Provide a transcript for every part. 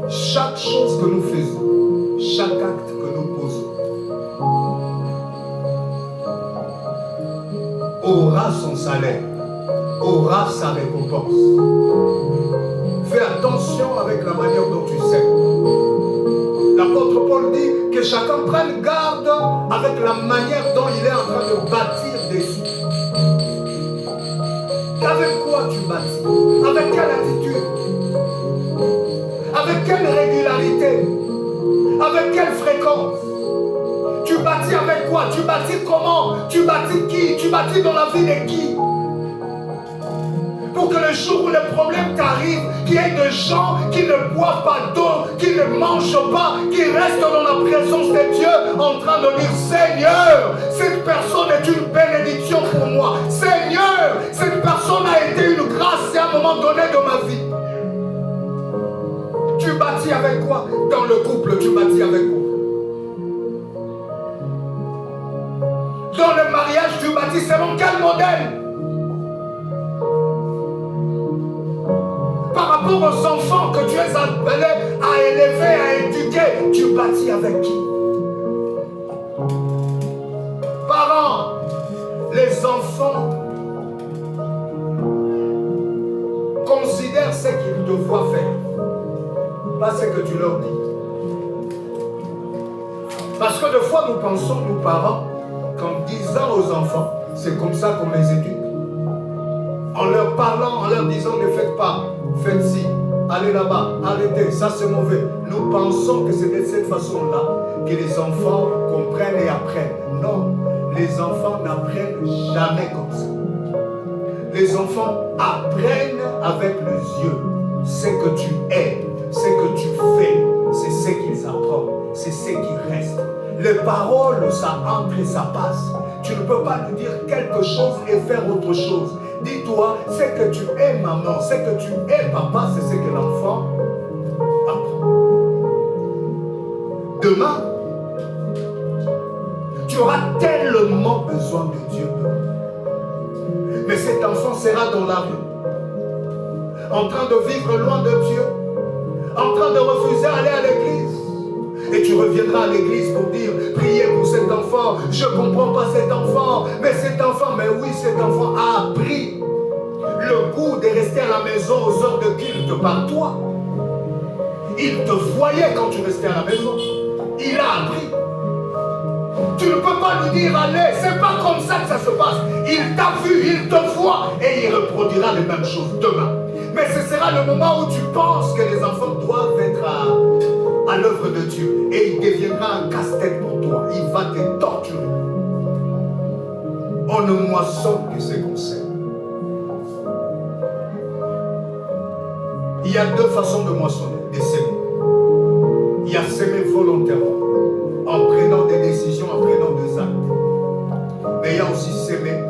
chaque chose que nous faisons, chaque acte que nous posons, aura son salaire, aura sa récompense. Fais attention avec la manière dont tu sèmes. L'apôtre Paul dit que chacun prenne garde avec la manière dont il est en train de bâtir des cieux. Avec quoi tu bâtis? Avec quelle attitude? Avec quelle régularité? Avec quelle fréquence? Tu bâtis avec quoi? Tu bâtis comment? Tu bâtis qui? Tu bâtis dans la vie de qui? Pour que le jour où les problèmes t'arrivent, qu'il y ait des gens qui ne boivent pas d'eau, qui ne mangent pas, qui restent dans la présence de Dieu en train de dire Seigneur, cette personne est une bénédiction pour moi. Seigneur, cette personne a été une grâce à un moment donné de ma vie. Tu bâtis avec quoi? Dans le couple, tu bâtis avec quoi? Dans le mariage, tu bâtis selon quel modèle? Par rapport aux enfants que tu es appelé à élever, à éduquer, tu bâtis avec qui? Parents, les enfants considèrent ce qu'ils te voient faire, pas ce que tu leur dis. Parce que des fois nous pensons, nous parents, qu'en disant aux enfants, c'est comme ça qu'on les éduque. En leur parlant, en leur disant ne faites pas, faites ci, allez là-bas, arrêtez, ça c'est mauvais. Nous pensons que c'est de cette façon-là que les enfants comprennent et apprennent. Non, les enfants n'apprennent jamais comme ça. Les enfants apprennent avec les yeux. Ce que tu es, ce que tu fais, c'est ce qu'ils apprennent, c'est ce qui reste. Les paroles, ça entre et ça passe. Tu ne peux pas lui dire quelque chose et faire autre chose. Dis-toi, ce que tu es maman, ce que tu es papa, c'est ce que l'enfant apprend. Demain, tu auras tellement besoin de Dieu. Mais cet enfant sera dans la rue, en train de vivre loin de Dieu, en train de refuser d'aller à l'église. Et tu reviendras à l'église pour dire, priez pour cet enfant, je ne comprends pas cet enfant, mais oui, cet enfant a appris le goût de rester à la maison aux heures de culte par toi. Il te voyait quand tu restais à la maison. Il a appris. Tu ne peux pas lui dire, allez, c'est pas comme ça que ça se passe. Il t'a vu, il te voit, et il reproduira les mêmes choses demain. Mais ce sera le moment où tu penses que les enfants doivent être à l'œuvre de Dieu. Et il deviendra un casse-tête pour toi. Il va te torturer. On ne moissonne que ce qu'on sème. Il y a deux façons de moissonner, de s'aimer. Il y a s'aimer volontairement, en prenant des décisions, en prenant des actes. Mais il y a aussi s'aimer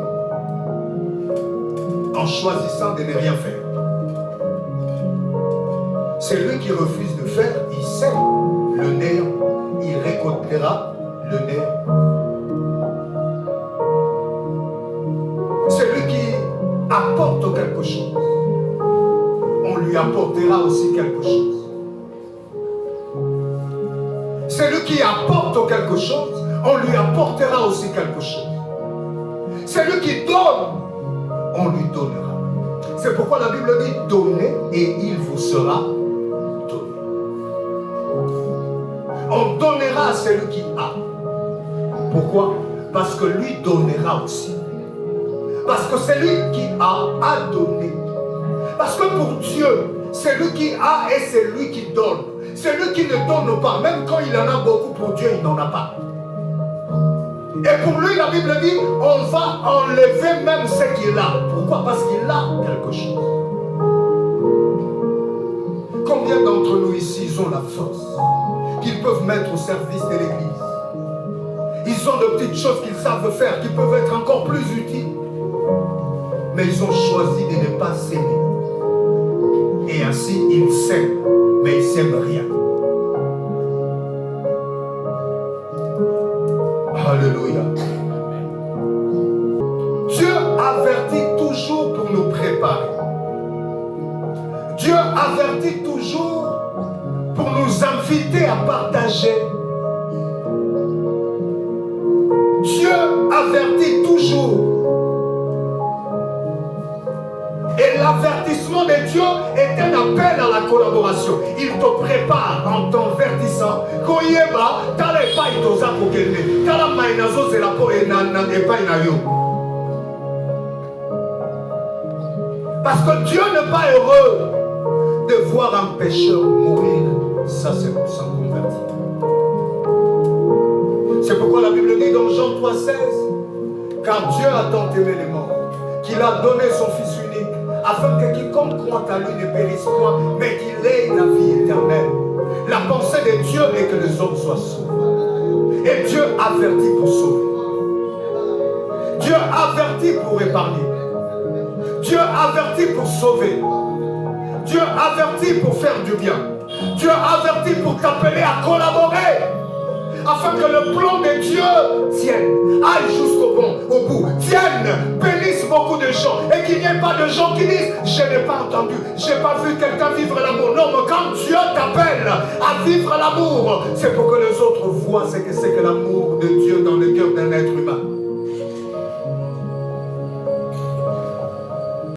en choisissant de ne rien faire. Celui qui refuse de faire, il sème le néant. Il récoltera le néant. Celui qui apporte quelque chose, on lui apportera aussi quelque chose. Celui qui apporte quelque chose, on lui apportera aussi quelque chose. Celui qui donne, on lui donnera. C'est pourquoi la Bible dit donnez et il vous sera donné. On donnera à celui qui a. Pourquoi? Parce que lui donnera aussi. Parce que celui qui a donné. Parce que pour Dieu, celui qui a est celui qui donne. Celui qui ne donne pas, même quand il en a beaucoup, pour Dieu, il n'en a pas. Et pour lui, la Bible dit, on va enlever même ce qu'il a. Pourquoi? Parce qu'il a quelque chose. Combien d'entre nous ici, ils ont la force qu'ils peuvent mettre au service de l'Église? Ils ont de petites choses qu'ils savent faire, qui peuvent être encore plus utiles. Mais ils ont choisi de ne pas s'aimer. Et ainsi, ils s'aiment, mais ils ne s'aiment rien. Alléluia. Dieu avertit toujours pour nous préparer. Dieu avertit toujours pour pour nous inviter à partager. Dieu avertit toujours. Et l'avertissement de Dieu est un appel à la collaboration. Il te prépare en t'avertissant. Parce que Dieu n'est pas heureux de voir un pécheur mourir. Ça, c'est pour s'en convertir. C'est pourquoi la Bible dit dans Jean 3,16, car Dieu a tant aimé les morts, qu'il a donné son Fils unique, afin que quiconque croit à lui ne périsse point, mais qu'il ait la vie éternelle. La pensée de Dieu est que les hommes soient sauvés. Et Dieu avertit pour sauver. Dieu avertit pour épargner. Dieu avertit pour sauver. Dieu avertit pour faire du bien. Dieu avertit pour t'appeler à collaborer. Afin que le plan de Dieu tienne, aille jusqu'au bout, tienne, bénisse beaucoup de gens. Et qu'il n'y ait pas de gens qui disent, je n'ai pas entendu, je n'ai pas vu quelqu'un vivre l'amour. Non, mais quand Dieu t'appelle à vivre l'amour, c'est pour que les autres voient ce que c'est que l'amour de Dieu dans le cœur d'un être humain.